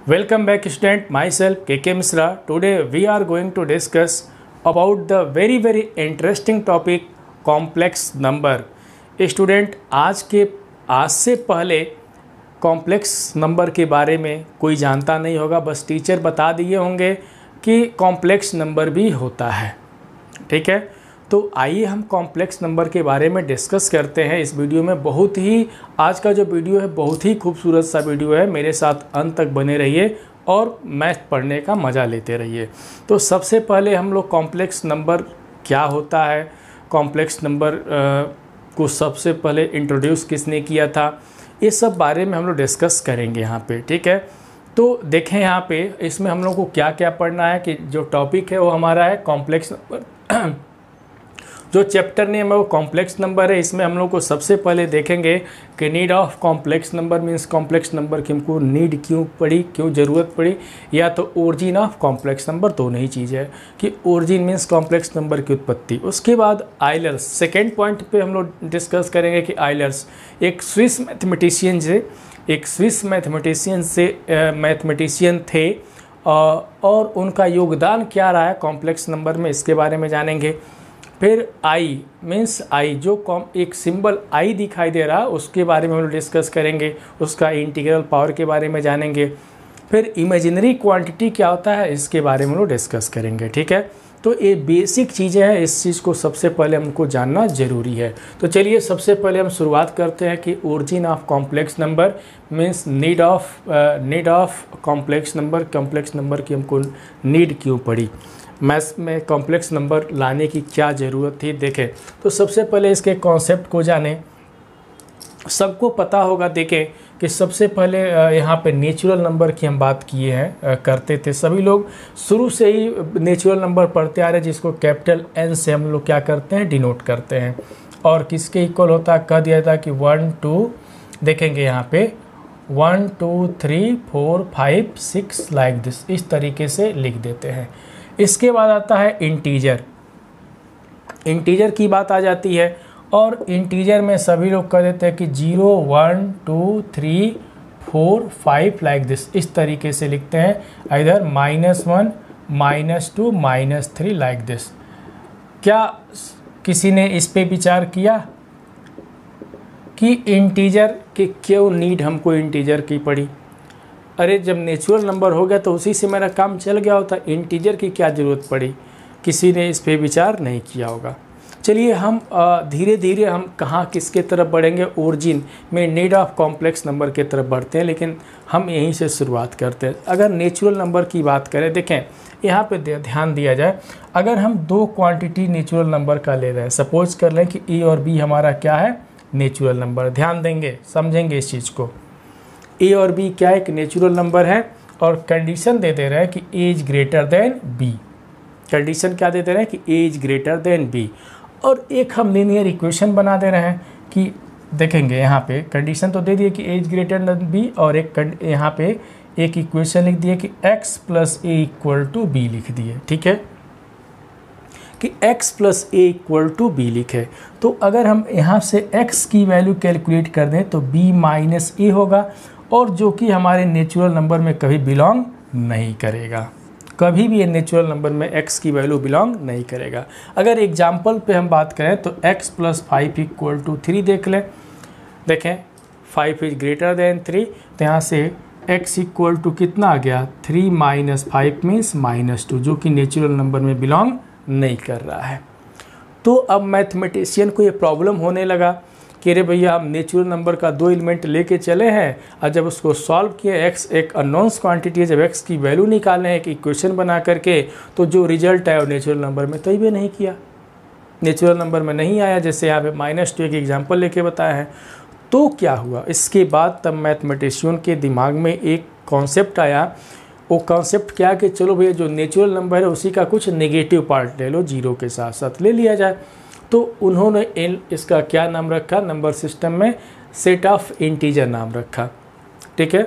Welcome back student, myself KK Misra. Today we are going to discuss about the very interesting topic complex number. Student आज से पहले complex number के बारे में कोई जानता नहीं होगा, बस टीचर बता दिए होंगे कि कॉम्प्लेक्स नंबर भी होता है। ठीक है, तो आइए हम कॉम्प्लेक्स नंबर के बारे में डिस्कस करते हैं इस वीडियो में। बहुत ही आज का जो वीडियो है बहुत ही खूबसूरत सा वीडियो है, मेरे साथ अंत तक बने रहिए और मैथ पढ़ने का मज़ा लेते रहिए। तो सबसे पहले हम लोग कॉम्प्लेक्स नंबर क्या होता है, कॉम्प्लेक्स नंबर को सबसे पहले इंट्रोड्यूस किसने किया था, ये सब बारे में हम लोग डिस्कस करेंगे यहाँ पे। ठीक है, तो देखें यहाँ पे इसमें हम लोग को क्या क्या पढ़ना है कि जो टॉपिक है वो हमारा है कॉम्प्लेक्स नंबर। जो चैप्टर नेम है वो कॉम्प्लेक्स नंबर है। इसमें हम लोग को सबसे पहले देखेंगे कि need of complex number means complex number की हमको नीड क्यों पड़ी, क्यों ज़रूरत पड़ी, या तो ओरिजिन ऑफ कॉम्प्लेक्स नंबर, दोनों ही चीज़ है कि ओरिजिन मीन्स कॉम्प्लेक्स नंबर की उत्पत्ति। उसके बाद आइलर्स, सेकेंड पॉइंट पे हम लोग डिस्कस करेंगे कि आइलर्स एक स्विस मैथमेटिशियन थे और उनका योगदान क्या रहा है कॉम्प्लेक्स नंबर में, इसके बारे में जानेंगे। फिर आई मीन्स आई, जो एक सिंबल आई दिखाई दे रहा उसके बारे में हम लोग डिस्कस करेंगे, उसका इंटीग्रल पावर के बारे में जानेंगे। फिर इमेजिनरी क्वांटिटी क्या होता है इसके बारे में हम लोग डिस्कस करेंगे। ठीक है, तो ये बेसिक चीज़ें हैं, इस चीज़ को सबसे पहले हमको जानना ज़रूरी है। तो चलिए सबसे पहले हम शुरुआत करते हैं कि origin of complex number means need of complex number की हमको नीड क्यों पड़ी, मैथ्स में कॉम्प्लेक्स नंबर लाने की क्या ज़रूरत थी। देखें तो सबसे पहले इसके कॉन्सेप्ट को जानें। सबको पता होगा देखें कि सबसे पहले यहाँ पे नेचुरल नंबर की हम बात किए हैं, करते थे सभी लोग शुरू से ही नेचुरल नंबर पढ़ते आ रहे हैं, जिसको कैपिटल N से हम लोग क्या करते हैं, डिनोट करते हैं। और किसके इक्वल होता है, कह दिया था कि 1 2, देखेंगे यहाँ पे 1 2 3 4 5 6 लाइक दिस, इस तरीके से लिख देते हैं। इसके बाद आता है इंटीजर की बात आ जाती है, और इंटीजर में सभी लोग कह देते हैं कि 0 1 2 3 4 5 लाइक दिस, इस तरीके से लिखते हैं। इधर -1 -2 -3 लाइक दिस। क्या किसी ने इस पे विचार किया कि इंटीजर के क्यों नीड हमको इंटीजर की पड़ी? अरे जब नेचुरल नंबर हो गया तो उसी से मेरा काम चल गया होता, इंटीजर की क्या ज़रूरत पड़ी? किसी ने इस पे विचार नहीं किया होगा। चलिए हम धीरे धीरे हम कहाँ किसके तरफ बढ़ेंगे, ओरिजिन में नीड ऑफ कॉम्प्लेक्स नंबर के तरफ बढ़ते हैं, लेकिन हम यहीं से शुरुआत करते हैं। अगर नेचुरल नंबर की बात करें, देखें यहाँ पे ध्यान दिया जाए, अगर हम दो क्वांटिटी नेचुरल नंबर का ले रहे हैं, सपोज कर लें कि ए और बी हमारा क्या है, नेचुरल नंबर। ध्यान देंगे, समझेंगे इस चीज़ को। ए और बी क्या एक नेचुरल नंबर है, और कंडीशन दे दे रहे हैं कि as greater than B. Condition क्या दे दे रहे हैं कि एज ग्रेटर देन बी, और एक हम लीनियर इक्वेशन बना दे रहे हैं कि देखेंगे यहाँ पे कंडीशन तो दे दिए कि एज ग्रेटर देन बी, और एक यहाँ पे एक इक्वेशन लिख दिए कि x + a = b लिख दिए। ठीक है, कि x + a = b लिखे, तो अगर हम यहाँ से x की वैल्यू कैलकुलेट कर दें तो b - a होगा, और जो कि हमारे नेचुरल नंबर में कभी बिलोंग नहीं करेगा, कभी भी ये नेचुरल नंबर में x की वैल्यू बिलोंग नहीं करेगा। अगर एग्जाम्पल पे हम बात करें तो x + 5 = 3 देख लें। देखें 5 इज ग्रेटर देन 3, तो यहाँ से x = कितना आ गया, 3 - 5 मीन्स -2, जो कि नेचुरल नंबर में बिलोंग नहीं कर रहा है। तो अब मैथमेटिशियन को ये प्रॉब्लम होने लगा कि अरे भैया हम नेचुरल नंबर का 2 एलिमेंट लेके चले हैं, और जब उसको सॉल्व किए, x एक अननोन्स क्वांटिटी है, जब x की वैल्यू निकालने हैं एक इक्वेशन बना करके, तो जो रिजल्ट है वो नेचुरल नंबर में तय भी नहीं किया, नेचुरल नंबर में नहीं आया, जैसे यहाँ पे -2 एक एग्जाम्पल लेके बताया है। तो क्या हुआ, इसके बाद तब मैथमेटिशियन के दिमाग में एक कॉन्सेप्ट आया। वो कॉन्सेप्ट क्या कि चलो भैया जो नेचुरल नंबर है उसी का कुछ नेगेटिव पार्ट ले लो, जीरो के साथ साथ ले लिया जाए। तो उन्होंने इसका क्या नाम रखा, नंबर सिस्टम में सेट ऑफ इंटीजर नाम रखा। ठीक है,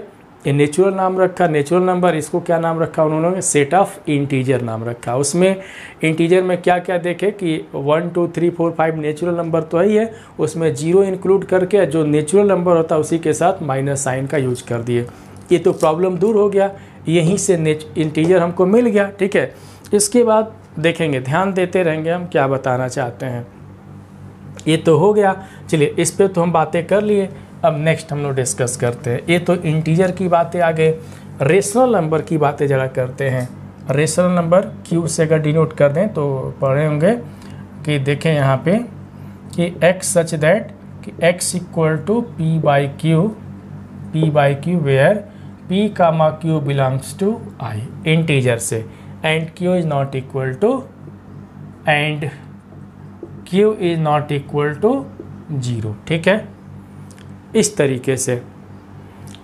ये नेचुरल नाम रखा, नेचुरल नंबर, इसको क्या नाम रखा उन्होंने, सेट ऑफ इंटीजर नाम रखा। उसमें इंटीजर में क्या क्या देखे कि 1 2 3 4 5 नेचुरल नंबर तो ही है, उसमें 0 इंक्लूड करके जो नेचुरल नंबर होता है उसी के साथ माइनस साइन का यूज कर दिए। ये तो प्रॉब्लम दूर हो गया, यहीं से इंटीजर हमको मिल गया। ठीक है, इसके बाद देखेंगे, ध्यान देते रहेंगे हम क्या बताना चाहते हैं। ये तो हो गया, चलिए इस पे तो हम बातें कर लिए। अब नेक्स्ट हम लोग डिस्कस करते हैं। ये तो इंटीजर की बातें आ गए, रेशनल नंबर की बातें ज़रा करते हैं। रेशनल नंबर क्यू से अगर डिनोट कर दें तो पढ़े होंगे कि देखें यहाँ पे कि x सच दैट कि x equal to p by q where p comma q belongs to i integer से, and q is not equal to q is not equal to 0। ठीक है, इस तरीके से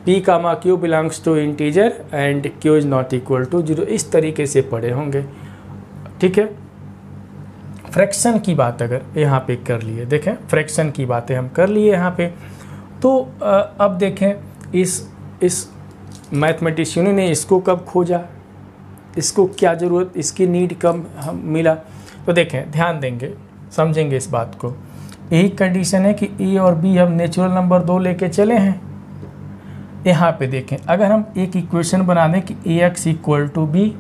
p comma q belongs to integer and q is not equal to 0, इस तरीके से पढ़े होंगे। ठीक है, फ्रैक्शन की बात अगर यहाँ पे कर लिए, देखें फ्रैक्शन की बातें हम कर लिए यहाँ पे। तो अब देखें इस मैथमेटिशियनों ने इसको कब खोजा, इसको क्या ज़रूरत, इसकी नीड कब हम मिला। तो देखें, ध्यान देंगे, समझेंगे इस बात को। यही कंडीशन है कि ए और बी हम नेचुरल नंबर 2 लेके चले हैं। यहाँ पे देखें, अगर हम एक इक्वेशन बना दें कि a x equal to b,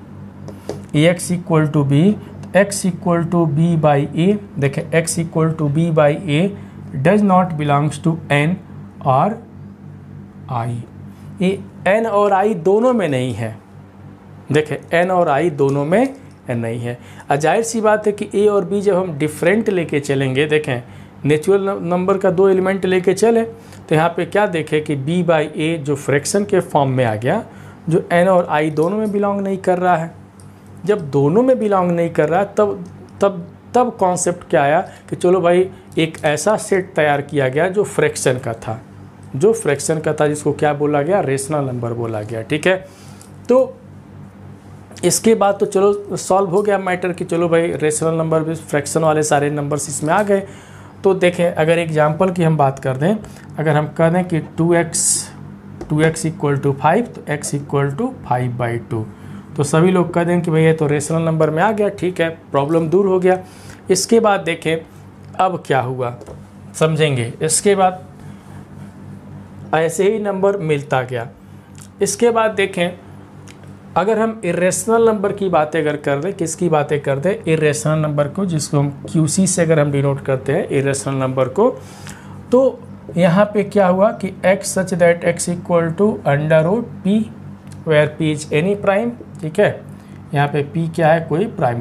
x equal to b by a, देखें x equal to b by a does not belongs to n और i। ये n और i दोनों में नहीं है, देखें n और i दोनों में नहीं है। जाहिर सी बात है कि a और b जब हम डिफरेंट लेके चलेंगे, देखें नेचुरल नंबर का 2 एलिमेंट लेके चले तो यहाँ पे क्या देखें कि b बाई ए जो फ्रैक्शन के फॉर्म में आ गया, जो n और i दोनों में बिलोंग नहीं कर रहा है। जब दोनों में बिलोंग नहीं कर रहा तब कॉन्सेप्ट क्या आया कि चलो भाई एक ऐसा सेट तैयार किया गया जो फ्रैक्शन का था, जिसको क्या बोला गया, रेशनल नंबर बोला गया। ठीक है, तो इसके बाद तो चलो सॉल्व हो गया मैटर कि चलो भाई रेशनल नंबर भी, फ्रैक्शन वाले सारे नंबर्स इसमें आ गए। तो देखें, अगर एग्जांपल की हम बात कर दें, अगर हम कह दें कि 2x इक्वल टू 5 तो x इक्वल टू 5/2, तो सभी लोग कह दें कि भैया तो रेशनल नंबर में आ गया। ठीक है, प्रॉब्लम दूर हो गया। इसके बाद देखें अब क्या हुआ, समझेंगे। इसके बाद ऐसे ही नंबर मिलता गया। इसके बाद देखें, अगर हम इरेशनल नंबर की बातें अगर कर दें, किसकी बातें कर दें, इरेशनल नंबर को, जिसको हम QC से अगर हम डिनोट करते हैं इरेशनल नंबर को, तो यहाँ पे क्या हुआ कि x such that x equal to √p where p is any prime. ठीक है, यहाँ पे p क्या है, कोई प्राइम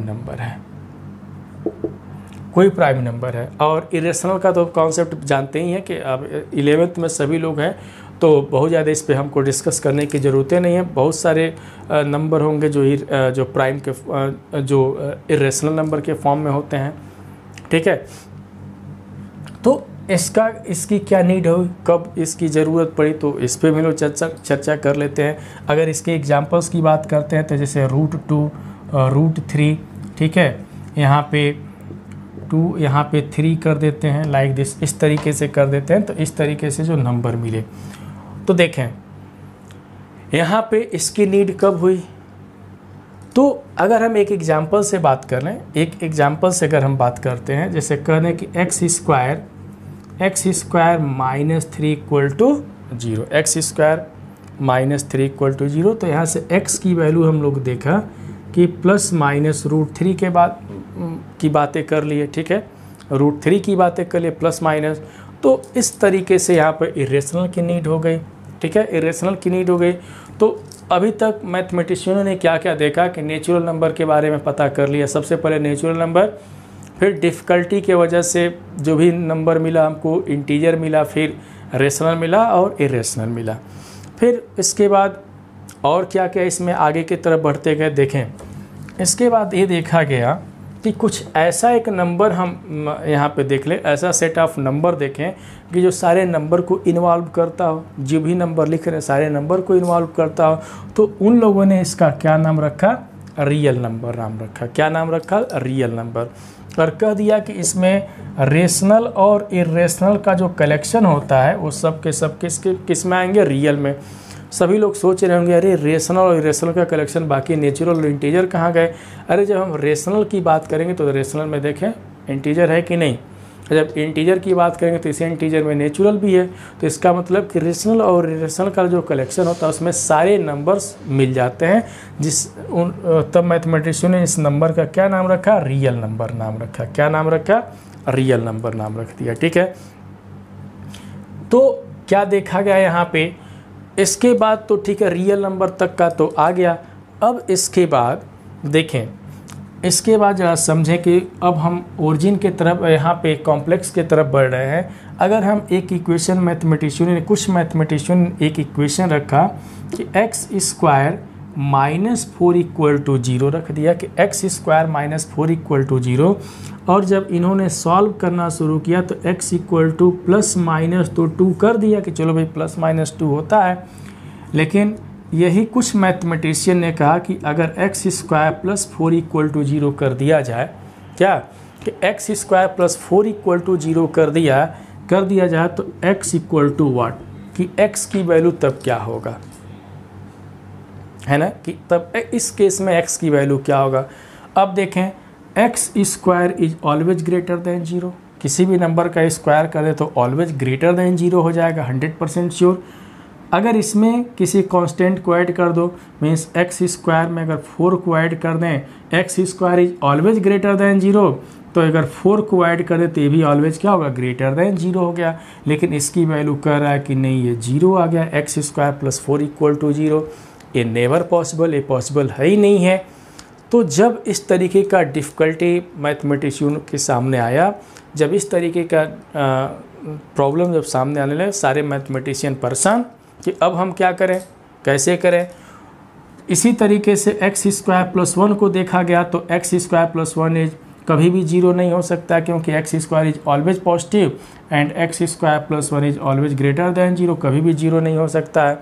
नंबर है, और इरेशनल का तो कॉन्सेप्ट जानते ही हैं कि अब 11th में सभी लोग हैं, तो बहुत ज़्यादा इस पे हमको डिस्कस करने की ज़रूरतें नहीं है। बहुत सारे नंबर होंगे जो प्राइम के जो इरेशनल नंबर के फॉर्म में होते हैं। ठीक है, तो इसकी क्या नीड हुई, कब इसकी ज़रूरत पड़ी, तो इस पे भी लोग चर्चा कर लेते हैं। अगर इसके एग्जांपल्स की बात करते हैं तो जैसे √2 √3, ठीक है, यहाँ पे 2 यहाँ पे 3 कर देते हैं, लाइक दिस, इस तरीके से कर देते हैं। तो इस तरीके से जो नंबर मिले, तो देखें यहाँ पे इसकी नीड कब हुई। तो अगर हम एक एग्जांपल से बात कर लें, एक एग्जांपल से अगर हम बात करते हैं, जैसे कह दें कि x square -3 equal to 0, -3 equal to 0। तो यहाँ से x की वैल्यू हम लोग देखा कि ±√3 के बाद की बातें कर लिए। ठीक है, √3 की बातें कर लिए, प्लस माइनस। तो इस तरीके से यहाँ पर इरेशनल की नीड हो गई। ठीक है, इरेशनल की नीड हो गई। तो अभी तक मैथमेटिशियनों ने क्या क्या देखा कि नेचुरल नंबर के बारे में पता कर लिया। सबसे पहले नेचुरल नंबर, फिर डिफ़िकल्टी के वजह से जो भी नंबर मिला हमको, इंटीजर मिला, फिर रेशनल मिला और इरेशनल मिला। फिर इसके बाद और क्या क्या इसमें आगे की तरफ बढ़ते गए, देखें। इसके बाद ये देखा गया कि कुछ ऐसा एक नंबर हम यहाँ पे देख लें, ऐसा सेट ऑफ नंबर देखें कि जो सारे नंबर को इन्वॉल्व करता हो, जो भी नंबर लिख रहे हैं सारे नंबर को इन्वॉल्व करता हो। तो उन लोगों ने इसका क्या नाम रखा, रियल नंबर नाम रखा। क्या नाम रखा, रियल नंबर। और कह दिया कि इसमें रेशनल और इरेशनल का जो कलेक्शन होता है वो सब के सब किस में आएंगे, रियल में। सभी लोग सोच रहे होंगे अरे रेशनल और इरेशनल का कलेक्शन, बाकी नेचुरल और इंटीजर कहाँ गए। अरे जब हम रेशनल की बात करेंगे तो रेशनल में देखें इंटीजर है कि नहीं, जब इंटीजर की बात करेंगे तो इसे इंटीजर में नेचुरल भी है, तो इसका मतलब कि रेशनल और इरेशनल का जो कलेक्शन होता है उसमें सारे नंबर्स मिल जाते हैं, तब मैथमेटिशियन ने इस नंबर का क्या नाम रखा, रियल नंबर नाम रखा। क्या नाम रखा, रियल नंबर नाम रख दिया। ठीक है, तो क्या देखा गया यहाँ पे, इसके बाद तो ठीक है रियल नंबर तक का तो आ गया। अब इसके बाद देखें, इसके बाद ज़रा समझें कि अब हम ओरिजिन के तरफ, यहाँ पे कॉम्प्लेक्स के तरफ बढ़ रहे हैं। अगर हम एक इक्वेशन मैथमेटिशियन ने, कुछ मैथमेटिशियन एक इक्वेशन रखा कि एक्स स्क्वायर -4 इक्वल टू 0 रख दिया, कि एक्स स्क्वायर -4 इक्वल टू 0, और जब इन्होंने सॉल्व करना शुरू किया तो x equal two plus minus तो 2 कर दिया कि चलो भाई प्लस माइनस 2 होता है। लेकिन यही कुछ मैथमेटिशियन ने कहा कि अगर x square plus 4 equal to 0 कर दिया जाए, क्या कि x square plus 4 equal to 0 कर दिया जाए तो x इक्वल टू वाट, कि x की वैल्यू तब क्या होगा, है ना, कि तब इस केस में x की वैल्यू क्या होगा। अब देखें, x square is always greater than 0, किसी भी नंबर का स्क्वायर करें तो ऑलवेज ग्रेटर देन 0 हो जाएगा, 100% श्योर। अगर इसमें किसी कांस्टेंट को ऐड कर दो, मीन्स एक्स स्क्वायर में अगर 4 को ऐड कर दें, x square is always greater than 0, तो अगर 4 को ऐड कर दें तो ये भी ऑलवेज क्या होगा, ग्रेटर देन 0 हो गया। लेकिन इसकी वैल्यू कह रहा है कि नहीं, ये 0 आ गया, x square plus 4 equal to 0। ये नेवर पॉसिबल, ये पॉसिबल है ही नहीं है। तो जब इस तरीके का डिफ़िकल्टी मैथमेटिशियन के सामने आया, जब इस तरीके का प्रॉब्लम जब सामने आने लगे, सारे मैथमेटिशियन परेशान कि अब हम क्या करें, कैसे करें। इसी तरीके से एक्स स्क्वायर प्लस 1 को देखा गया तो एक्स स्क्वायर प्लस 1 इज कभी भी 0 नहीं हो सकता, क्योंकि x square is always positive and x square plus 1 is always greater than 0, कभी भी 0 नहीं हो सकता है।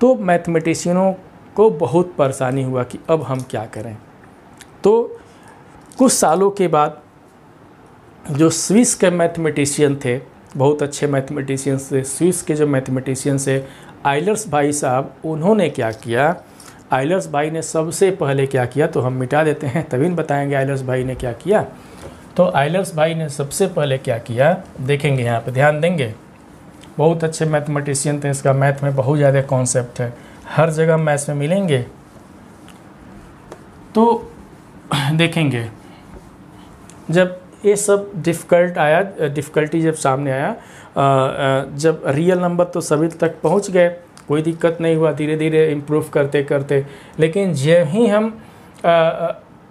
तो मैथमेटिशियनों को बहुत परेशानी हुआ कि अब हम क्या करें। तो कुछ सालों के बाद जो स्विस के मैथमेटिशियन थे, बहुत अच्छे मैथमेटिशियंस थे, स्विस के जो मैथमेटिशियन से आइलर्स भाई साहब, उन्होंने क्या किया, आइलर्स भाई ने सबसे पहले क्या किया, तो हम मिटा देते हैं तभी बताएंगे आइलर्स भाई ने क्या किया। तो आइलर्स भाई ने सबसे पहले क्या किया, देखेंगे यहाँ पे ध्यान देंगे, बहुत अच्छे मैथमेटिशियन थे, इसका मैथ में बहुत ज़्यादा कॉन्सेप्ट है, हर जगह मैथ्स में मिलेंगे। तो देखेंगे जब ये सब डिफ़िकल्टी जब सामने आया, जब रियल नंबर तो सभी तक पहुंच गए, कोई दिक्कत नहीं हुआ, धीरे धीरे इम्प्रूव करते करते। लेकिन जब ही हम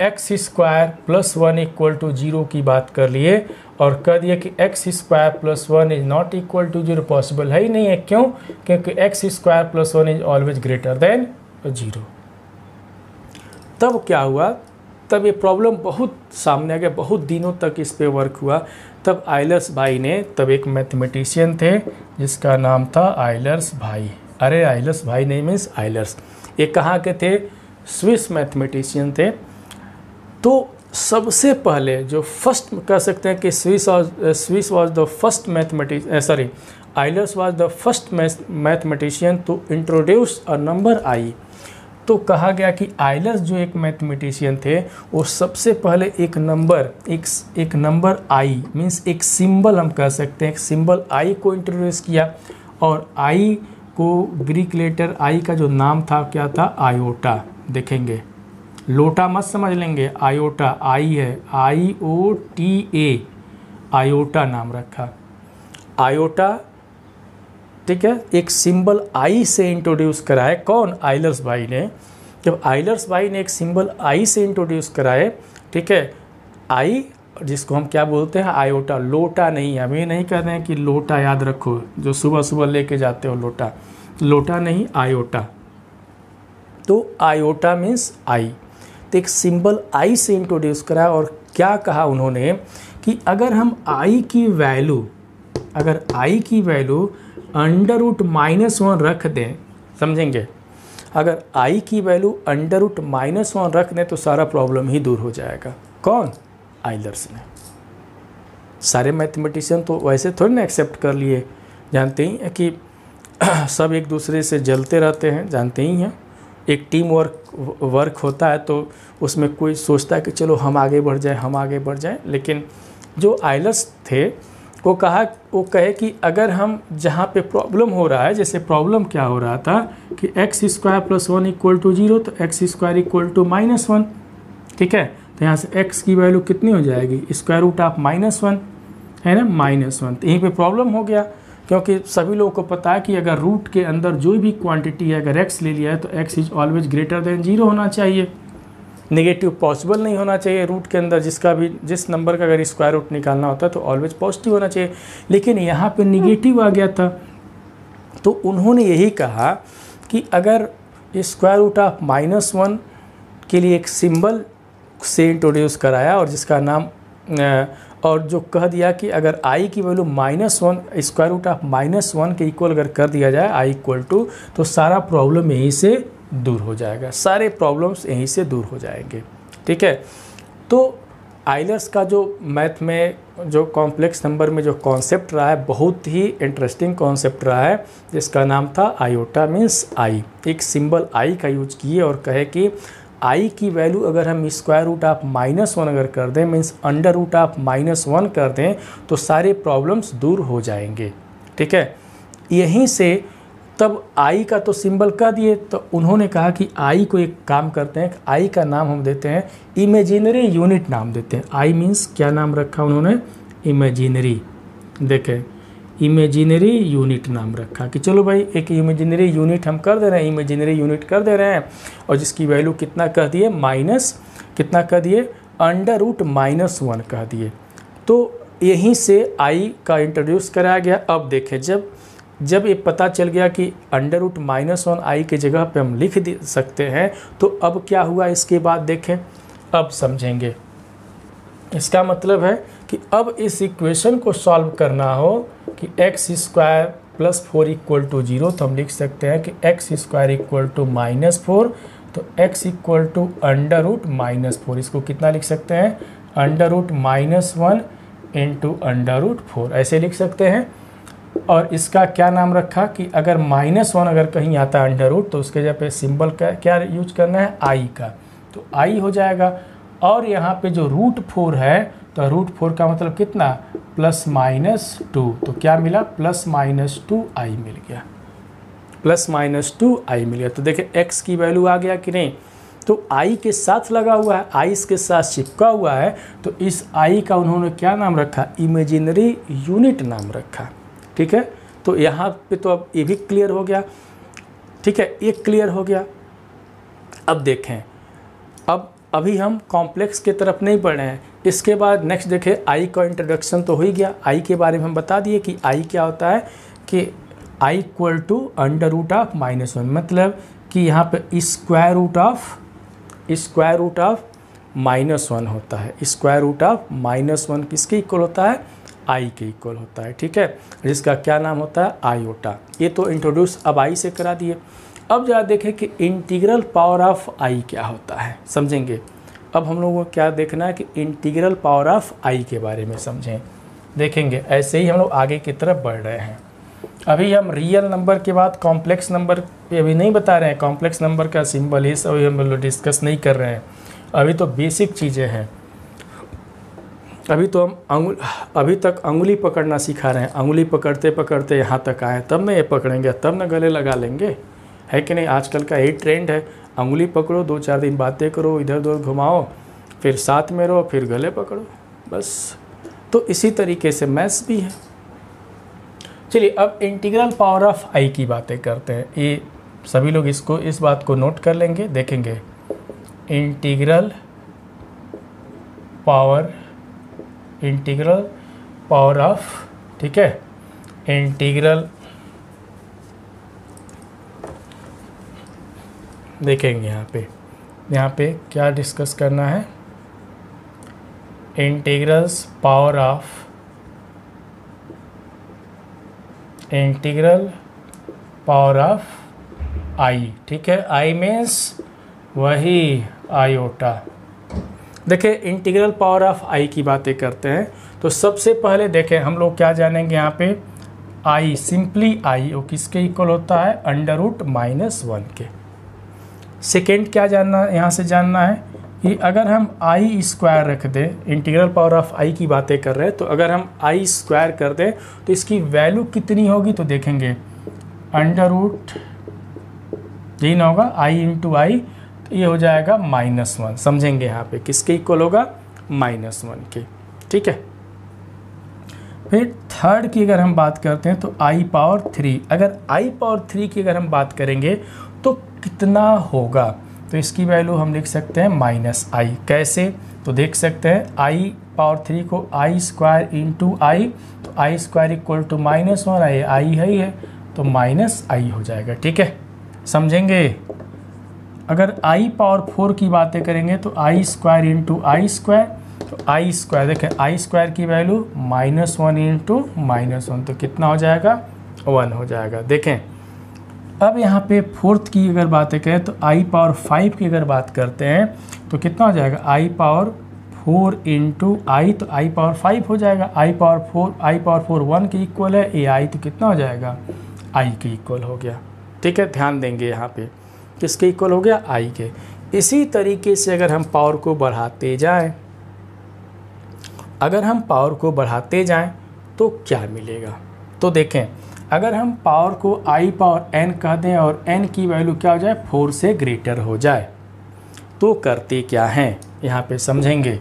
x square plus 1 equal to 0 की बात कर लिए और कह दिए कि x square plus 1 is not equal to 0, possible है ही नहीं है। क्यों? क्योंकि x square plus 1 is always greater than 0। तब क्या हुआ, तब ये प्रॉब्लम बहुत सामने आ गया, बहुत दिनों तक इस पे वर्क हुआ। तब आइलर्स भाई ने, तब एक मैथमेटिशियन थे जिसका नाम था आइलर्स भाई, अरे आइलर्स भाई नहीं मीन्स आइलर्स, ये कहाँ के थे, स्विस मैथमेटिशियन थे। तो सबसे पहले जो फर्स्ट कह सकते हैं कि Swiss was the first mathematician, Euler's was the first mathematician to introduce a number i. तो कहा गया कि आइलर्स जो एक मैथमेटिशियन थे, वो सबसे पहले एक नंबर आई मीन्स एक सिंबल, हम कह सकते हैं एक सिंबल आई को इंट्रोड्यूस किया। और आई को ग्रीक लेटर आई का जो नाम था क्या था, आयोटा। देखेंगे, लोटा मत समझ लेंगे, आयोटा, आई है IOTA, आयोटा नाम रखा, आयोटा, ठीक है। एक सिंबल आई से इंट्रोड्यूस कराए, कौन, आइलर्स भाई ने। जब आइलर्स भाई ने एक सिंबल आई से इंट्रोड्यूस कराए, ठीक है, आई जिसको हम क्या बोलते हैं, आयोटा, लोटा नहीं, हम ये नहीं कह रहे हैं कि लोटा याद रखो जो सुबह सुबह लेके जाते हो लोटा, लोटा नहीं, आयोटा। तो आयोटा मीन्स आई, तो एक सिंबल आई से इंट्रोड्यूस कराया। और क्या कहा उन्होंने कि अगर हम आई की वैल्यू √-1 रख दें, समझेंगे, अगर आई की वैल्यू √-1 रख दें तो सारा प्रॉब्लम ही दूर हो जाएगा। कौन, आइलर्स ने। सारे मैथमेटिशियन तो वैसे थोड़ी ना एक्सेप्ट कर लिए, जानते ही हैं कि सब एक दूसरे से जलते रहते हैं, जानते ही हैं। एक टीम वर्क होता है तो उसमें कोई सोचता है कि चलो हम आगे बढ़ जाए, लेकिन जो आइलर्स थे वो कहे कि अगर हम जहाँ पे प्रॉब्लम हो रहा है, जैसे प्रॉब्लम क्या हो रहा था कि x square plus 1 equal to 0, तो एक्स स्क्वायर इक्वल टू -1, ठीक है। तो यहाँ से x की वैल्यू कितनी हो जाएगी, स्क्वायर रूट ऑफ -1 है ना, -1। तो यहीं पे प्रॉब्लम हो गया, क्योंकि सभी लोगों को पता है कि अगर रूट के अंदर जो भी क्वांटिटी है, अगर x ले लिया है तो x is always greater than 0 होना चाहिए, नेगेटिव पॉसिबल नहीं होना चाहिए। रूट के अंदर जिस नंबर का अगर स्क्वायर रूट निकालना होता है तो ऑलवेज पॉजिटिव होना चाहिए, लेकिन यहाँ पे नेगेटिव आ गया था। तो उन्होंने यही कहा कि अगर स्क्वायर रूट ऑफ -1 के लिए एक सिंबल से इंट्रोड्यूस कराया, और जिसका नाम और जो कह दिया कि अगर i की वैल्यू -1 स्क्वायर रूट ऑफ -1 के इक्वल अगर कर दिया जाए i इक्वल टू, तो सारा प्रॉब्लम यहीं से दूर हो जाएगा, सारे प्रॉब्लम्स यहीं से दूर हो जाएंगे, ठीक है। तो आइलर्स का जो मैथ में जो कॉम्प्लेक्स नंबर में जो कॉन्सेप्ट रहा है, बहुत ही इंटरेस्टिंग कॉन्सेप्ट रहा है, जिसका नाम था आयोटा मीन्स आई। एक सिंबल आई का यूज किए और कहे कि आई की वैल्यू अगर हम स्क्वायर रूट ऑफ -1 अगर कर दें, मीन्स अंडर रूट ऑफ -1 कर दें, तो सारे प्रॉब्लम्स दूर हो जाएंगे, ठीक है। यहीं से तब आई का तो सिंबल कर दिए, तो उन्होंने कहा कि आई को एक काम करते हैं, आई का नाम हम देते हैं इमेजिनरी यूनिट नाम देते हैं। आई मीन्स क्या नाम रखा उन्होंने, इमेजिनरी, देखें इमेजिनरी यूनिट नाम रखा कि चलो भाई एक इमेजिनरी यूनिट हम कर दे रहे हैं, इमेजिनरी यूनिट कर दे रहे हैं, और जिसकी वैल्यू कितना कह दिए, कितना कह दिए, अंडर रूट -1 कह दिए। तो यहीं से आई का इंट्रोड्यूस कराया गया। अब देखें जब ये पता चल गया कि अंडर रूट -1 आई के जगह पे हम लिख सकते हैं, तो अब क्या हुआ इसके बाद देखें, अब समझेंगे। इसका मतलब है कि अब इस इक्वेशन को सॉल्व करना हो कि x square plus 4 equal to 0, तो हम लिख सकते हैं कि एक्स स्क्वायर इक्वल टू -4, तो x equal to under root -4, इसको कितना लिख सकते हैं, under root -1 into under root 4, ऐसे लिख सकते हैं। और इसका क्या नाम रखा कि अगर -1 अगर कहीं आता है अंडर रूट, तो उसके जगह पे सिंबल का क्या यूज करना है, आई का, तो आई हो जाएगा। और यहाँ पे जो रूट 4 है, तो रूट 4 का मतलब कितना, +-2, तो क्या मिला, +-2 आई मिल गया, +-2 आई मिल गया। तो देखिए x की वैल्यू आ गया कि नहीं, तो i के साथ लगा हुआ है, i इसके साथ चिपका हुआ है, तो इस i का उन्होंने क्या नाम रखा, इमेजिनरी यूनिट नाम रखा, ठीक है। तो यहाँ पे तो अब ये भी क्लियर हो गया, ठीक है, ये क्लियर हो गया। अब देखें, अब अभी हम कॉम्प्लेक्स की तरफ नहीं बढ़ रहे हैं, इसके बाद नेक्स्ट देखें, आई का इंट्रोडक्शन तो हो ही गया, आई के बारे में हम बता दिए कि आई क्या होता है कि i equal to under root of -1, मतलब कि यहाँ पे स्क्वायर रूट ऑफ -1 होता है, स्क्वायर रूट ऑफ -1 किसके इक्वल होता है, आई के इक्वल होता है, ठीक है, जिसका क्या नाम होता है, आयोटा। ये तो इंट्रोड्यूस अब आई से करा दिए। अब जरा देखें कि इंटीग्रल पावर ऑफ आई क्या होता है, समझेंगे। अब हम लोगों को क्या देखना है कि इंटीग्रल पावर ऑफ आई के बारे में समझें, देखेंगे। ऐसे ही हम लोग आगे की तरफ बढ़ रहे हैं। अभी हम रियल नंबर के बाद कॉम्प्लेक्स नंबर पे अभी नहीं बता रहे हैं, कॉम्प्लेक्स नंबर का सिंबल ये सब हम लोग डिस्कस नहीं कर रहे हैं, अभी तो बेसिक चीज़ें हैं। अभी तो हम अभी तक अंगुली पकड़ना सिखा रहे हैं, अंगुली पकड़ते पकड़ते यहाँ तक आए, तब न ये पकड़ेंगे, तब न गले लगा लेंगे, है कि नहीं। आजकल का यही ट्रेंड है, अंगुली पकड़ो, 2-4 दिन बातें करो, इधर उधर घुमाओ, फिर साथ में रहो, फिर गले पकड़ो, बस। तो इसी तरीके से मैथ्स भी है। चलिए अब इंटीग्रल पावर ऑफ आई की बातें करते हैं। ये सभी लोग इस बात को नोट कर लेंगे, देखेंगे इंटीग्रल पावर ऑफ, ठीक है, इंटीग्रल देखेंगे यहाँ पे क्या डिस्कस करना है, इंटीग्रल पावर ऑफ आई, ठीक है, आई मीन्स वही आयोटा। देखिए इंटीग्रल पावर ऑफ आई की बातें करते हैं, तो सबसे पहले देखें हम लोग क्या जानेंगे यहाँ पे, आई सिंपली आई वो किसके इक्वल होता है, अंडर रूट -1 के। सेकेंड क्या जानना यहाँ से जानना है, कि अगर हम आई स्क्वायर रख दें, इंटीग्रल पावर ऑफ आई की बातें कर रहे हैं, तो अगर हम आई स्क्वायर कर दें तो इसकी वैल्यू कितनी होगी, तो देखेंगे अंडर रूट यही ना होगा आई इंटू आई, तो ये हो जाएगा -1। समझेंगे यहाँ पे किसके इक्वल होगा, -1 के। ठीक है, फिर थर्ड की अगर हम बात करते हैं तो आई पावर 3, अगर आई पावर 3 की अगर हम बात करेंगे तो कितना होगा, तो इसकी वैल्यू हम लिख सकते हैं -i। कैसे, तो देख सकते हैं आई पावर 3 को आई स्क्वायर इंटू आई, तो आई स्क्वायर इक्वल टू -1, आई है ही है तो -i हो जाएगा। ठीक है, समझेंगे। अगर आई पावर 4 की बातें करेंगे तो i square into I square, तो आई स्क्वायर देखें आई स्क्वायर की वैल्यू -1 इंटू -1, तो कितना हो जाएगा, 1 हो जाएगा। देखें अब यहाँ पे फोर्थ की अगर बातें करें तो आई पावर 5 की अगर बात करते हैं तो कितना हो जाएगा, आई पावर 4 इंटू आई, तो आई पावर 5 हो जाएगा। आई पावर 4 1 के इक्वल है, ये आई तो कितना हो जाएगा, आई के इक्वल हो गया। ठीक है, ध्यान देंगे यहाँ पे किसके इक्वल हो गया, आई के। इसी तरीके से अगर हम पावर को बढ़ाते जाएं, अगर हम पावर को बढ़ाते जाएं तो क्या मिलेगा, तो देखें अगर हम पावर को आई पावर n कह दें और n की वैल्यू क्या हो जाए, 4 से ग्रेटर हो जाए, तो करते क्या हैं यहाँ पे समझेंगे।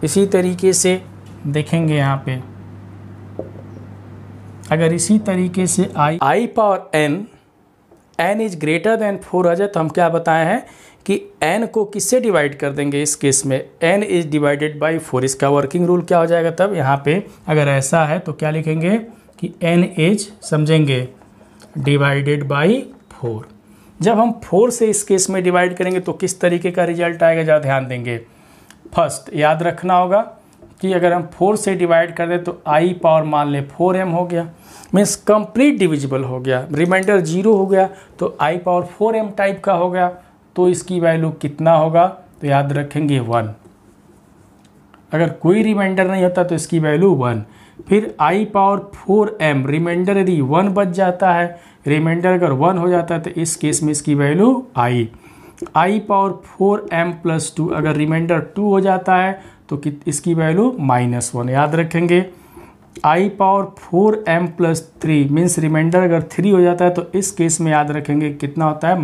इसी तरीके से देखेंगे यहाँ पे, अगर इसी तरीके से i power n is greater than 4 आ जाए तो हम क्या बताए हैं कि n को किससे डिवाइड कर देंगे, इस केस में n इज डिवाइडेड बाई 4। इसका वर्किंग रूल क्या हो जाएगा, तब यहाँ पे अगर ऐसा है तो क्या लिखेंगे कि n इज समझेंगे डिवाइडेड बाई 4। जब हम 4 से इस केस में डिवाइड करेंगे तो किस तरीके का रिजल्ट आएगा, ज़रा ध्यान देंगे। फर्स्ट याद रखना होगा कि अगर हम 4 से डिवाइड कर दें तो आई पावर मान लें 4m हो गया, मीन्स कंप्लीट डिविजिबल हो गया, रिमाइंडर 0 हो गया, तो आई पावर 4m टाइप का हो गया, तो इसकी वैल्यू कितना होगा, तो याद रखेंगे 1। अगर कोई रिमाइंडर नहीं होता तो इसकी वैल्यू 1। फिर आई पावर 4m रिमाइंडर यदि 1 बच जाता है, रिमाइंडर अगर 1 हो जाता है तो इस केस में इसकी वैल्यू आई पावर 4m प्लस 2, अगर रिमाइंडर 2 हो जाता है तो इसकी वैल्यू -1। याद रखेंगे i power 4m plus 3 means reminder अगर 3 हो जाता है तो इस केस में याद रखेंगे कितना होता है,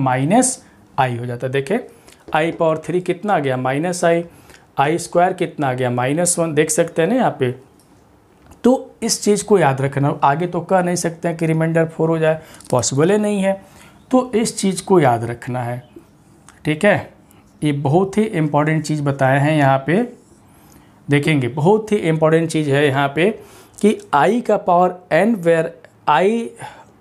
-i हो जाता है। देखें आई पावर 3 कितना आ गया, -i, आई स्क्वायर कितना आ गया, -1, देख सकते हैं ना यहाँ पे। तो इस चीज़ को याद रखना, आगे तो कह नहीं सकते हैं कि रिमाइंडर 4 हो जाए, पॉसिबल ही नहीं है, तो इस चीज़ को याद रखना है। ठीक है, ये बहुत ही इम्पॉर्टेंट चीज़ बताए हैं यहाँ पे, देखेंगे बहुत ही इम्पॉर्टेंट चीज़ है यहाँ पे कि आई का power n where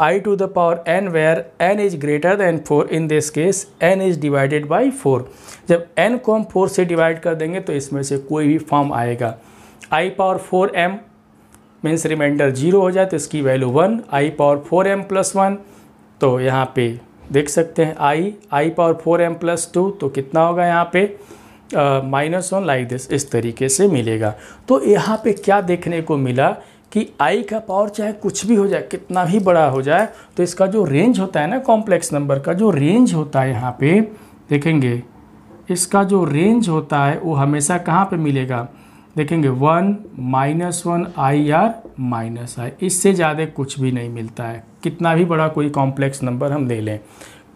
i to the power n where n is greater than 4, in this case n is divided by 4। जब n को हम 4 से डिवाइड कर देंगे तो इसमें से कोई भी फॉर्म आएगा। आई पावर 4m मीन्स रिमाइंडर 0 हो जाए तो इसकी वैल्यू 1, आई पावर 4m प्लस 1, तो यहाँ पे देख सकते हैं आई पावर 4m प्लस 2, तो कितना होगा यहाँ पे -1 लाइक दिस, इस तरीके से मिलेगा। तो यहाँ पे क्या देखने को मिला कि आई का पावर चाहे कुछ भी हो जाए, कितना भी बड़ा हो जाए, तो इसका जो रेंज होता है ना, कॉम्प्लेक्स नंबर का जो रेंज होता है यहाँ पे देखेंगे, इसका जो रेंज होता है वो हमेशा कहाँ पे मिलेगा, देखेंगे 1 -1 i, इससे ज़्यादा कुछ भी नहीं मिलता है, कितना भी बड़ा कोई कॉम्प्लेक्स नंबर हम ले लें।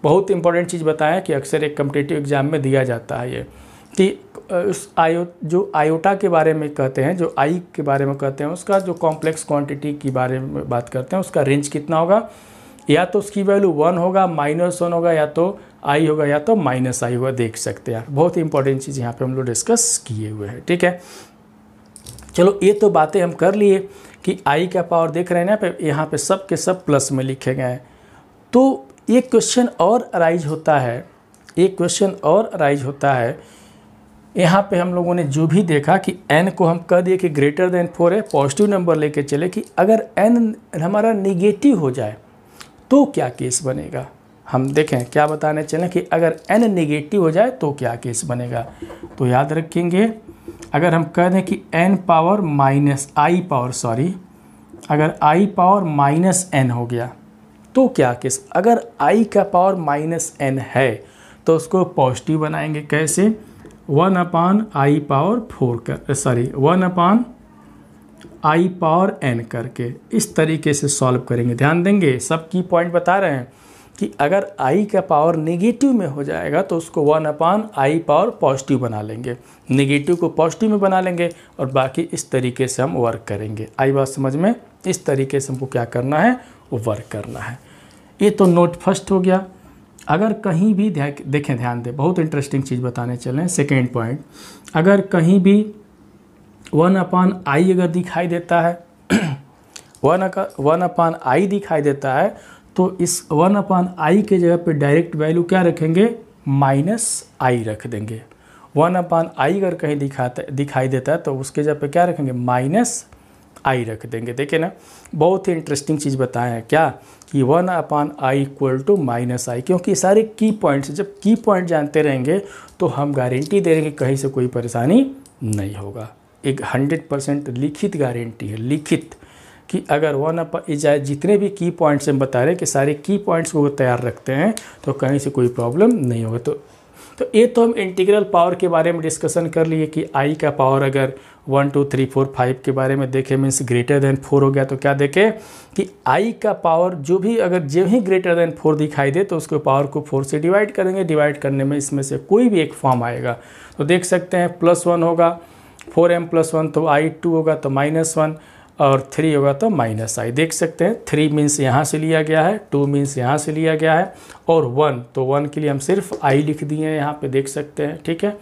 बहुत इंपॉर्टेंट चीज़ बताया कि अक्सर एक कॉम्पिटिटिव एग्जाम में दिया जाता है ये, कि उस जो आयोटा के बारे में कहते हैं, जो आई के बारे में कहते हैं, उसका जो कॉम्प्लेक्स क्वांटिटी के बारे में बात करते हैं, उसका रेंज कितना होगा, या तो उसकी वैल्यू 1 होगा, -1 होगा, या तो आई होगा, या तो -i होगा, देख सकते हैं। बहुत ही इंपॉर्टेंट चीज़ यहाँ पे हम लोग डिस्कस किए हुए हैं। ठीक है, चलो ये तो बातें हम कर लिए कि आई का पावर देख रहे हैं ना, यहाँ पे सब के सब प्लस में लिखे गए हैं। तो एक क्वेश्चन और अराइज होता है, यहाँ पे हम लोगों ने जो भी देखा कि n को हम कह दिए कि ग्रेटर देन 4 है, पॉजिटिव नंबर लेके चले कि अगर n हमारा निगेटिव हो जाए तो क्या केस बनेगा। हम देखें क्या बताने चलें कि अगर n निगेटिव हो जाए तो क्या केस बनेगा। तो याद रखेंगे अगर हम कह दें कि अगर i पावर -n हो गया तो क्या केस, अगर i का पावर -n है तो उसको पॉजिटिव बनाएंगे। कैसे, 1/i⁴n करके इस तरीके से सॉल्व करेंगे। ध्यान देंगे, सब की पॉइंट बता रहे हैं कि अगर i का पावर नेगेटिव में हो जाएगा तो उसको 1/i पावर पॉजिटिव बना लेंगे, नेगेटिव को पॉजिटिव में बना लेंगे और बाकी इस तरीके से हम वर्क करेंगे। आई बात समझ में? इस तरीके से हमको क्या करना है, वो वर्क करना है। ये तो नोट फर्स्ट हो गया। अगर कहीं भी देखें, ध्यान दें, बहुत इंटरेस्टिंग चीज़ बताने चलें। सेकेंड पॉइंट, अगर कहीं भी 1/i अगर दिखाई देता है 1/i दिखाई देता है तो इस 1/i के जगह पे डायरेक्ट वैल्यू क्या रखेंगे, -i रख देंगे। 1/i अगर कहीं दिखाई देता है तो उसके जगह पे क्या रखेंगे, -i रख देंगे। देखिए ना, बहुत ही इंटरेस्टिंग चीज़ बताए हैं क्या, कि 1/i = -i, क्योंकि सारे की पॉइंट्स, जब की पॉइंट जानते रहेंगे तो हम गारंटी दे रहे हैं कि कहीं से कोई परेशानी नहीं होगा। एक 100% लिखित गारंटी है, लिखित, कि अगर जितने भी की पॉइंट्स हम बता रहे हैं कि सारे की पॉइंट्स को तैयार रखते हैं तो कहीं से कोई प्रॉब्लम नहीं होगा। तो ये तो हम इंटीग्रल पावर के बारे में डिस्कशन कर लिए कि i का पावर अगर 1 2 3 4 5 के बारे में देखें, मीन्स >4 हो गया, तो क्या देखें कि i का पावर जो भी >4 दिखाई दे तो उसको पावर को 4 से डिवाइड करेंगे। डिवाइड करने में इसमें से कोई भी एक फॉर्म आएगा तो देख सकते हैं +1 होगा, 4m+1 तो i2 होगा तो -1 और 3 होगा तो -i। देख सकते हैं 3 मीन्स यहाँ से लिया गया है, 2 मीन्स यहाँ से लिया गया है और 1 तो 1 के लिए हम सिर्फ i लिख दिए हैं यहाँ पे, देख सकते हैं। ठीक है,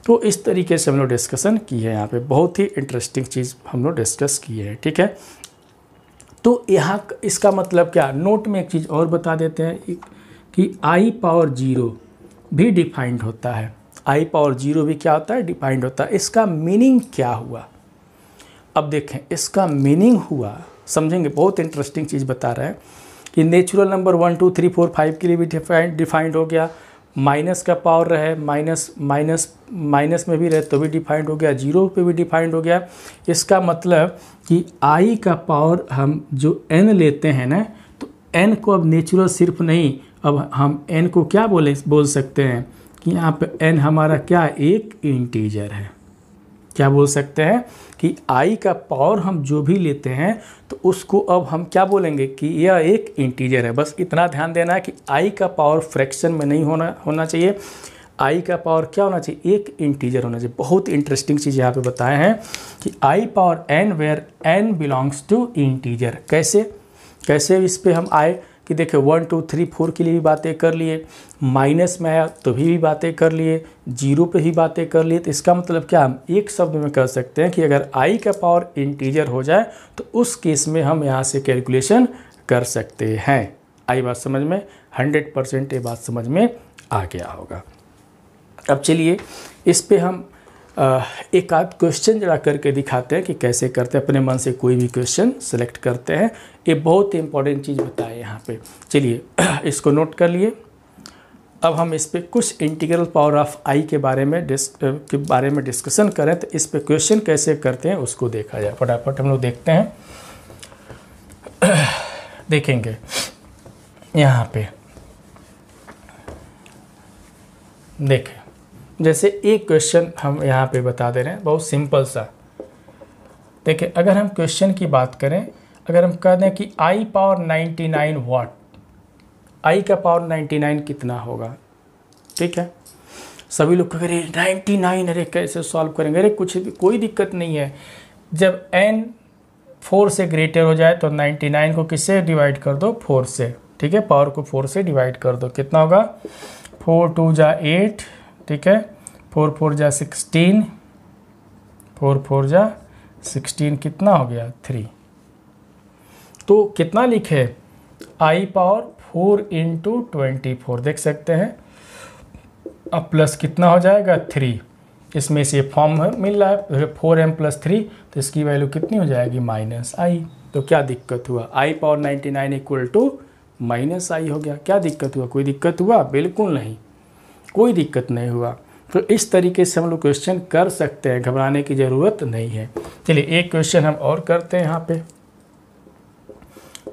तो इस तरीके से हम लोग डिस्कशन किए हैं यहाँ पे, बहुत ही इंटरेस्टिंग चीज़ हम लोग डिस्कस किए हैं। ठीक है, तो यहाँ इसका मतलब क्या, नोट में एक चीज़ और बता देते हैं कि i⁴ भी डिफाइंड होता है। i⁴ भी क्या होता है, डिफाइंड होता है। इसका मीनिंग क्या हुआ, अब देखें इसका मीनिंग हुआ, समझेंगे। बहुत इंटरेस्टिंग चीज़ बता रहे हैं कि नेचुरल नंबर 1 2 3 4 5 के लिए भी डिफाइंड हो गया, माइनस का पावर रहे, माइनस में भी रहे तो भी डिफाइंड हो गया, 0 पे भी डिफाइंड हो गया। इसका मतलब कि i का पावर हम जो n लेते हैं ना, तो n को अब नेचुरल सिर्फ नहीं, अब हम n को क्या बोल सकते हैं कि यहाँ पे n हमारा क्या, एक इंटीजर है। क्या बोल सकते हैं कि i का पावर हम जो भी लेते हैं तो उसको अब हम क्या बोलेंगे कि यह एक इंटीजर है। बस इतना ध्यान देना है कि i का पावर फ्रैक्शन में नहीं होना चाहिए, i का पावर क्या होना चाहिए, एक इंटीजर होना चाहिए। बहुत इंटरेस्टिंग चीज़ यहाँ पे बताए हैं कि i⁴n where n belongs to integer. कैसे इस पे हम आए कि देखिए 1 2 3 4 के लिए भी बातें कर लिए, माइनस में आया तो भी बातें कर लिए, 0 पे भी बातें कर लिए। तो इसका मतलब क्या, हम एक शब्द में कह सकते हैं कि अगर i का पावर इंटीजर हो जाए तो उस केस में हम यहाँ से कैलकुलेशन कर सकते हैं। आई बात समझ में, 100% ये बात समझ में आ गया होगा। अब चलिए इस पे हम एक आध क्वेश्चन जरा करके दिखाते हैं कि कैसे करते हैं। अपने मन से कोई भी क्वेश्चन सेलेक्ट करते हैं, ये बहुत ही इंपॉर्टेंट चीज़ बताए यहाँ पे। चलिए इसको नोट कर लिए। अब हम इस पे कुछ इंटीग्रल पावर ऑफ i के बारे में डिस्कशन करें, तो इस पे क्वेश्चन कैसे करते हैं उसको देखा जाए। फटाफट हम लोग देखते हैं, देखेंगे यहाँ पे। देखें, जैसे एक क्वेश्चन हम यहाँ पे बता दे रहे हैं, बहुत सिंपल सा। देखिए अगर हम क्वेश्चन की बात करें, अगर हम कह दें कि i⁴99 वाट, i का पावर 99 कितना होगा। ठीक है, सभी लोग कह रहे 99, अरे कैसे सॉल्व करेंगे, अरे कोई दिक्कत नहीं है। जब n 4 से ग्रेटर हो जाए तो 99 को किससे डिवाइड कर दो, 4 से। ठीक है, पावर को 4 से डिवाइड कर दो, कितना होगा, 4 2 जा 8, ठीक है, 4 4 जा 16, 4 4 जा 16, कितना हो गया 3। तो कितना लिखे, i⁴ × 24, देख सकते हैं। अब प्लस कितना हो जाएगा 3, इसमें से फॉर्म मिल रहा है 4m+3, तो इसकी वैल्यू कितनी हो जाएगी, -i। तो क्या दिक्कत हुआ, i⁴99 = -i हो गया। क्या दिक्कत हुआ, कोई दिक्कत हुआ, बिल्कुल नहीं, कोई दिक्कत नहीं हुआ। तो इस तरीके से हम लोग क्वेश्चन कर सकते हैं, घबराने की ज़रूरत नहीं है। चलिए एक क्वेश्चन हम और करते हैं यहाँ पे,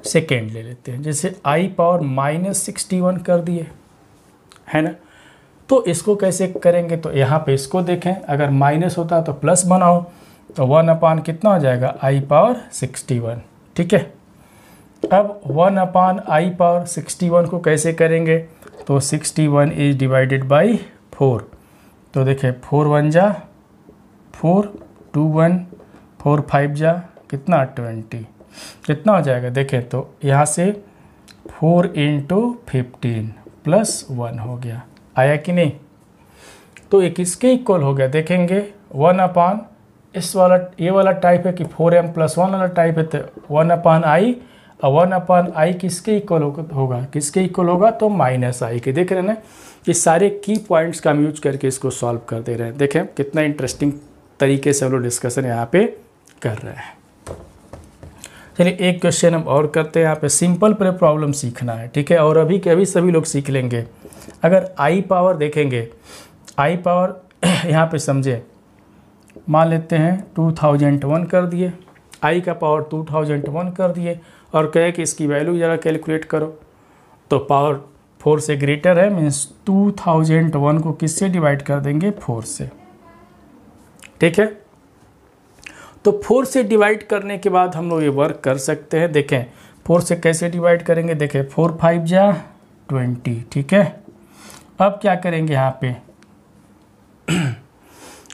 सेकेंड ले लेते हैं। जैसे i⁴ -61 कर दिए, है ना, तो इसको कैसे करेंगे, तो यहाँ पे इसको देखें, अगर माइनस होता तो प्लस बनाओ, तो 1 अपान कितना हो जाएगा आई पावर 61। ठीक है, अब 1 अपान आई पावर 61 को कैसे करेंगे, तो 61 इज डिवाइडेड बाई 4। तो देखें 4 1 जा 4, 2 1, 4 5 जा कितना 20, कितना हो जाएगा, देखें तो यहाँ से 4 इंटू 15 प्लस 1 हो गया, आया कि नहीं। तो ये किसके इक्वल हो गया, देखेंगे 1 अपान इस वाला, ये वाला टाइप है कि 4m प्लस 1 वाला टाइप है, तो 1 अपान आई, और 1 अपान आई किसके इक्वल होगा, किसके इक्वल होगा, तो माइनस आई के। देख रहे हैं ना, ये सारे की पॉइंट्स का हम यूज करके इसको सॉल्व कर दे रहे हैं। देखें कितना इंटरेस्टिंग तरीके से हम लोग डिस्कशन यहाँ पे कर रहे हैं। चलिए एक क्वेश्चन हम और करते हैं। यहाँ पे सिंपल पर प्रॉब्लम सीखना है, ठीक है, और अभी के अभी सभी लोग सीख लेंगे। अगर आई पावर देखेंगे, आई पावर यहाँ पे समझे, मान लेते हैं 2001 कर दिए, आई का पावर 2001 कर दिए, और कहे कि इसकी वैल्यू ज़रा कैलकुलेट करो, तो पावर 4 से ग्रेटर है, मीन्स 2001 को किससे डिवाइड कर देंगे, 4 से। ठीक है, तो 4 से डिवाइड करने के बाद हम लोग ये वर्क कर सकते हैं। देखें 4 से कैसे डिवाइड करेंगे, देखें 4 5 जा 20। ठीक है, अब क्या करेंगे यहाँ पे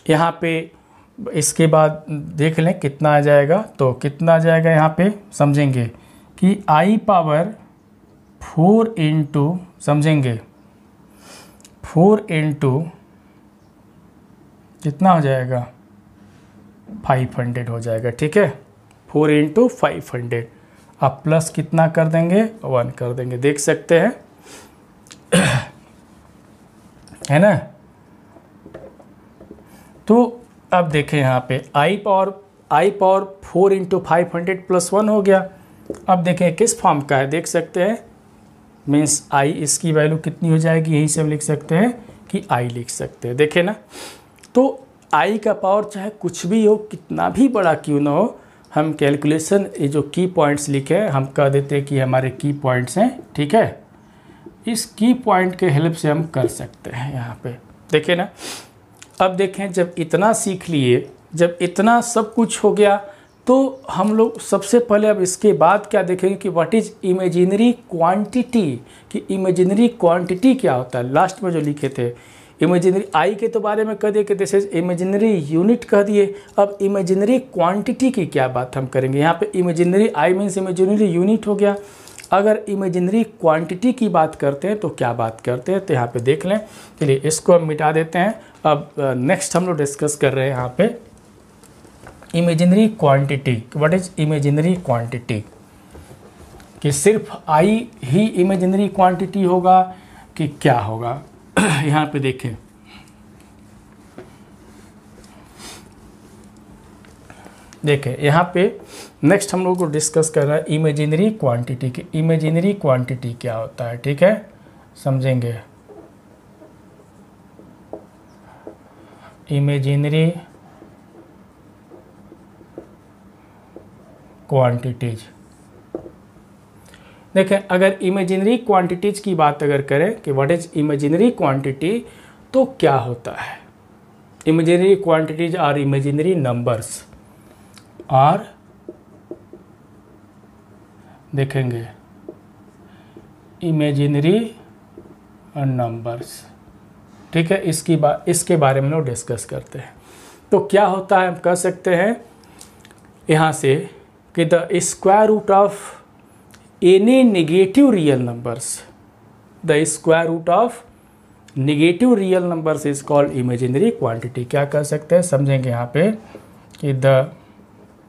यहाँ पे इसके बाद देख लें कितना आ जाएगा, तो कितना आ जाएगा यहाँ पे समझेंगे कि आई पावर 4 इंटू, समझेंगे 4 इंटू कितना हो जाएगा 500 हो जाएगा। ठीक है, 4 इंटू 500, अब प्लस कितना कर देंगे 1 कर देंगे, देख सकते हैं है ना। तो अब देखें यहाँ पे आई पावर 4 इंटू 500 प्लस 1 हो गया। अब देखें किस फॉर्म का है, देख सकते हैं, मीन्स आई इसकी वैल्यू कितनी हो जाएगी, यही से हम लिख सकते हैं कि आई लिख सकते हैं। देखें ना, तो आई का पावर चाहे कुछ भी हो, कितना भी बड़ा क्यों ना हो, हम कैलकुलेशन ये जो की पॉइंट्स लिखे हैं हम कह देते हैं कि हमारे की पॉइंट्स हैं। ठीक है, इस की पॉइंट के हेल्प से हम कर सकते हैं यहाँ पे। देखें ना, अब देखें जब इतना सीख लिए, जब इतना सब कुछ हो गया, तो हम लोग सबसे पहले अब इसके बाद क्या देखेंगे कि व्हाट इज इमेजिनरी क्वांटिटी, कि इमेजिनरी क्वांटिटी क्या होता है। लास्ट में जो लिखे थे इमेजिनरी आई के तो बारे में कह दिए कि दिस इज इमेजिनरी यूनिट कह दिए, अब इमेजिनरी क्वांटिटी की क्या बात हम करेंगे। यहाँ पे imaginary I means imaginary unit हो गया, अगर इमेजिनरी क्वांटिटी की बात करते हैं तो क्या बात करते हैं, तो यहाँ पे देख लें। चलिए इसको हम मिटा देते हैं। अब नेक्स्ट हम लोग डिस्कस कर रहे हैं यहाँ पे imaginary quantity. What is imaginary quantity, कि सिर्फ आई ही इमेजिनरी क्वांटिटी होगा कि क्या होगा। यहाँ पे देखें, यहाँ पे नेक्स्ट हम लोग को डिस्कस कर रहा है इमेजिनरी क्वांटिटी की। इमेजिनरी क्वांटिटी क्या होता है, ठीक है, समझेंगे। इमेजिनरी क्वांटिटीज, देखें अगर इमेजिनरी क्वांटिटीज की बात अगर करें कि व्हाट इज इमेजिनरी क्वांटिटी, तो क्या होता है। Imaginary quantities are imaginary numbers, आर देखेंगे इमेजिनरी नंबर्स। ठीक है, इसके बारे में लोग डिस्कस करते हैं। तो क्या होता है, हम कह सकते हैं यहाँ से कि the square root of any negative real numbers, the square root of negative real numbers is called imaginary quantity. क्या कह सकते हैं, समझेंगे यहाँ पे कि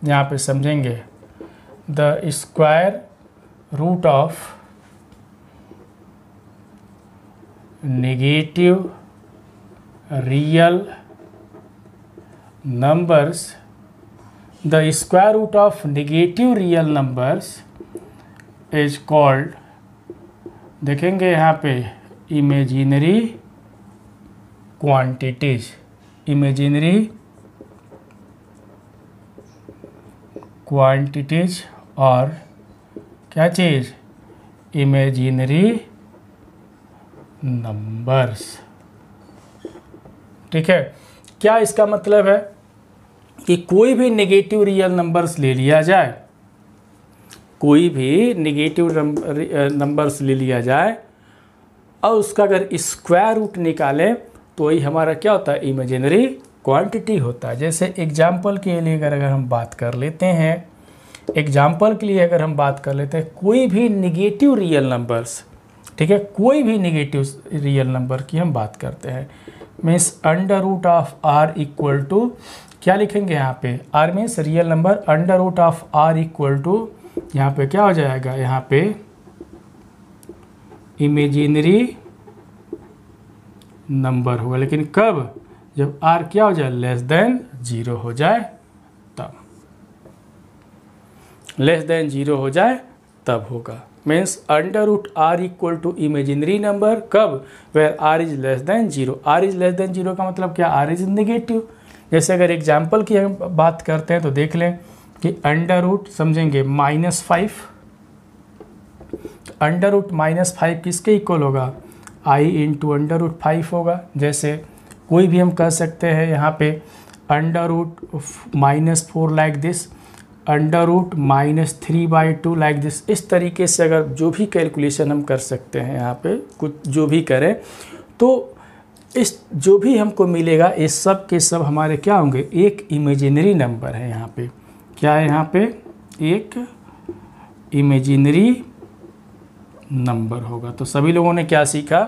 यहाँ पे समझेंगे the square root of negative real numbers, the square root of negative real numbers is called, देखेंगे यहाँ पे इमेजिनरी क्वांटिटीज। इमेजिनरी क्वांटिटीज और क्या चीज़, इमेजिनरी नंबर्स। ठीक है। क्या इसका मतलब है कि कोई भी नेगेटिव रियल नंबर्स ले लिया जाए, कोई भी नेगेटिव नंबर्स ले लिया जाए और उसका अगर स्क्वायर रूट निकालें तो वही हमारा क्या होता है, इमेजिनरी क्वांटिटी होता है। जैसे एग्जाम्पल के लिए अगर हम बात कर लेते हैं, एग्जाम्पल के लिए अगर हम बात कर लेते हैं, कोई भी नेगेटिव रियल नंबर्स, ठीक है, कोई भी नेगेटिव रियल नंबर की हम बात करते हैं, means under root of R equal to क्या लिखेंगे यहाँ पे, R means real number, under root of R equal to यहाँ पे क्या हो जाएगा, यहाँ पे इमेजिनरी नंबर होगा, लेकिन कब, जब आर क्या हो जाए, लेस देन 0 हो जाए तब, लेस देन 0 हो जाए तब होगा। Means under root r equal to imaginary number कब, where r is less than 0। R is less than 0 का मतलब क्या, आर इज नेगेटिव। जैसे अगर एग्जाम्पल की हम बात करते हैं तो देख लें कि अंडर रूट समझेंगे -5, अंडर रूट -5 किसके इक्वल होगा, आई इंटू अंडर रूट 5 होगा। जैसे कोई भी हम कह सकते हैं यहाँ पे under root -4 like this, under root -3/2 like this. इस तरीके से अगर जो भी कैलकुलेशन हम कर सकते हैं यहाँ पे कुछ जो भी करें, तो इस जो भी हमको मिलेगा ये सब के सब हमारे क्या होंगे, एक इमेजिनरी नंबर है। यहाँ पे क्या है, यहाँ पे एक इमेजिनरी नंबर होगा। तो सभी लोगों ने क्या सीखा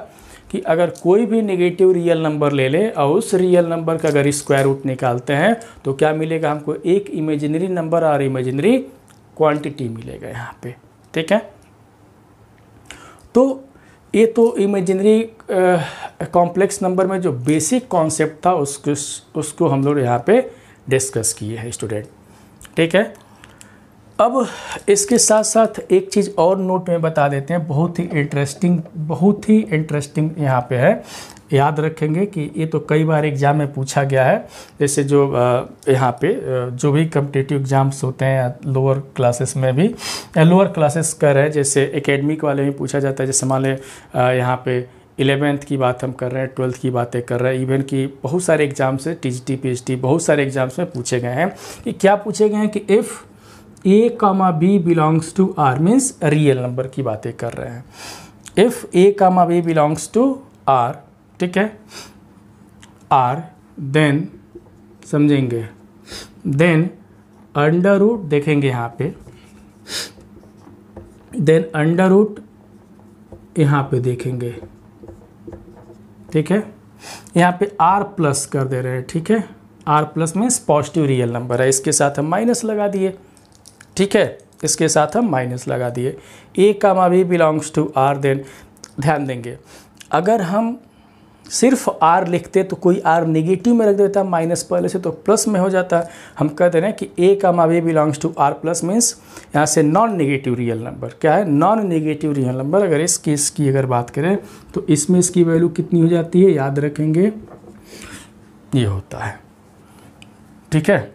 कि अगर कोई भी नेगेटिव रियल नंबर ले ले और उस रियल नंबर का अगर स्क्वायर रूट निकालते हैं तो क्या मिलेगा हमको, एक इमेजिनरी नंबर और इमेजिनरी क्वांटिटी मिलेगा यहाँ पे, ठीक है। तो ये तो इमेजिनरी कॉम्प्लेक्स नंबर में जो बेसिक कॉन्सेप्ट था उसको हम लोग यहाँ पे डिस्कस किए हैं स्टूडेंट, ठीक है। अब इसके साथ साथ एक चीज़ और नोट में बता देते हैं, बहुत ही इंटरेस्टिंग यहाँ पे है। याद रखेंगे कि ये तो कई बार एग्ज़ाम में पूछा गया है। जैसे जो यहाँ पे जो भी कम्पिटिटिव एग्ज़ाम्स होते हैं लोअर क्लासेस में भी, लोअर क्लासेस कर रहे हैं, जैसे एकेडमिक वाले में पूछा जाता है। जैसे मान लें यहाँ पे 11th की बात हम कर रहे हैं, 12th की बातें कर रहे हैं, इवन कि बहुत सारे एग्ज़ाम्स है, TGT PhD बहुत सारे एग्ज़ाम्स में पूछे गए हैं कि क्या पूछे गए हैं कि if A, B belongs to R, means real number की बातें कर रहे हैं। If A, B belongs to R, ठीक है, R, देन समझेंगे, देन अंडर रूट देखेंगे यहाँ पे, देन अंडर रूट यहाँ पे देखेंगे, ठीक है। यहाँ पे R प्लस कर दे रहे हैं, ठीक है। R plus means positive real number है, इसके साथ हम माइनस लगा दिए, ठीक है, इसके साथ हम माइनस लगा दिए। A, B belongs to R, then ध्यान देंगे अगर हम सिर्फ R लिखते तो कोई R नेगेटिव में रख देता, माइनस पहले से तो प्लस में हो जाता। हम कहते हैं कि A, B belongs to R plus means यहाँ से नॉन नेगेटिव रियल नंबर। क्या है, नॉन नेगेटिव रियल नंबर। अगर इस केस की अगर बात करें तो इसमें इसकी वैल्यू कितनी हो जाती है, याद रखेंगे ये होता है, ठीक है।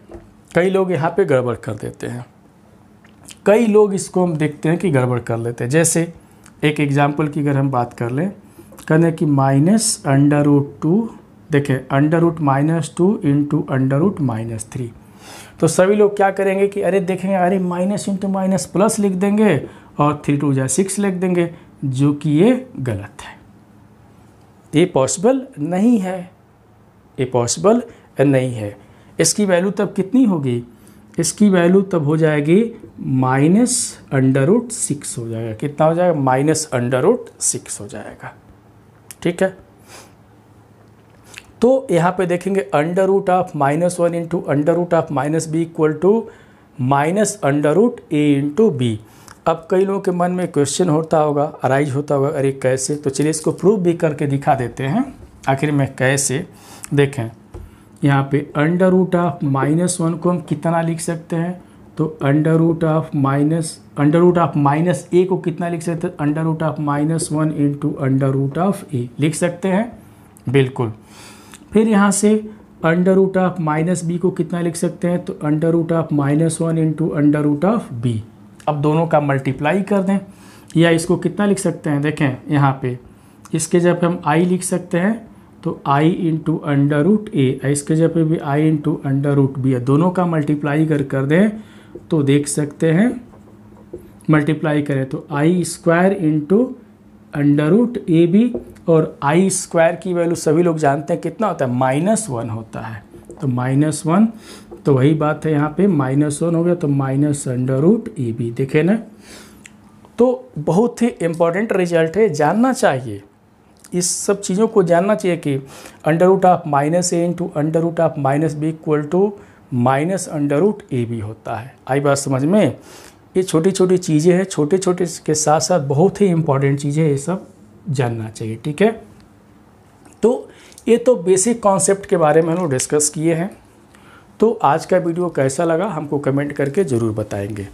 कई लोग यहाँ पे गड़बड़ कर देते हैं, कई लोग इसको हम देखते हैं कि गड़बड़ कर लेते हैं। जैसे एक एग्जाम्पल की अगर हम बात कर लें, कहने कि -√2, देखें √-2 इंटू √-3। तो सभी लोग क्या करेंगे कि अरे देखेंगे, अरे माइनस इंटू माइनस प्लस लिख देंगे और 3 2 6 लिख देंगे, जो कि ये गलत है। ये पॉसिबल नहीं है, ये पॉसिबल नहीं है। इसकी वैल्यू तब कितनी होगी, इसकी वैल्यू तब हो जाएगी -√6 हो जाएगा। कितना हो जाएगा, -√6 हो जाएगा, ठीक है। तो यहाँ पे देखेंगे √-1 into √-b equal to -√a into b। अब कई लोगों के मन में क्वेश्चन होता होगा, अराइज होता होगा, अरे कैसे। तो चलिए इसको प्रूव भी करके दिखा देते हैं आखिर में कैसे। देखें यहाँ पे √-1 को हम कितना लिख सकते हैं, तो √-a को कितना लिख सकते हैं, √-1 इंटू √a लिख सकते हैं, बिल्कुल। फिर यहाँ से √-b को कितना लिख सकते हैं, तो √-1 इंटू √b। अब दोनों का मल्टीप्लाई कर दें, या इसको कितना लिख सकते हैं, देखें यहाँ पे इसके जब हम i लिख सकते हैं तो आई इंटू अंडर रूट ए, इसके जगह पे भी आई इंटू अंडर रूट बी है, दोनों का मल्टीप्लाई कर दें तो देख सकते हैं, मल्टीप्लाई करें तो i square into under root a b, और आई स्क्वायर की वैल्यू सभी लोग जानते हैं कितना होता है, -1 होता है, तो -1, तो वही बात है यहाँ पे -1 हो गया, तो minus under root a b, देखे ना। तो बहुत ही इम्पोर्टेंट रिजल्ट है, जानना चाहिए, इस सब चीज़ों को जानना चाहिए कि under root of -a into under root of -b equal to minus under root a b होता है। आई बात समझ में। ये छोटी छोटी चीज़ें हैं, छोटे छोटे के साथ साथ बहुत ही इम्पॉर्टेंट चीज़ें, ये सब जानना चाहिए, ठीक है। तो ये तो बेसिक कॉन्सेप्ट के बारे में हम लोग डिस्कस किए हैं। तो आज का वीडियो कैसा लगा हमको कमेंट करके ज़रूर बताएंगे।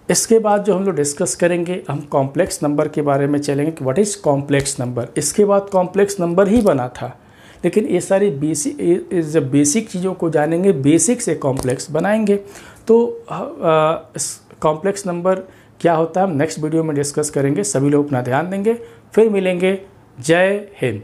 इसके बाद जो हम लोग डिस्कस करेंगे, हम कॉम्प्लेक्स नंबर के बारे में चलेंगे कि व्हाट इज़ कॉम्प्लेक्स नंबर। इसके बाद कॉम्प्लेक्स नंबर ही बना था, लेकिन ये सारी बेसिक चीज़ों को जानेंगे, बेसिक से कॉम्प्लेक्स बनाएंगे। तो कॉम्प्लेक्स नंबर क्या होता है हम नेक्स्ट वीडियो में डिस्कस करेंगे। सभी लोग अपना ध्यान देंगे, फिर मिलेंगे। जय हिंद।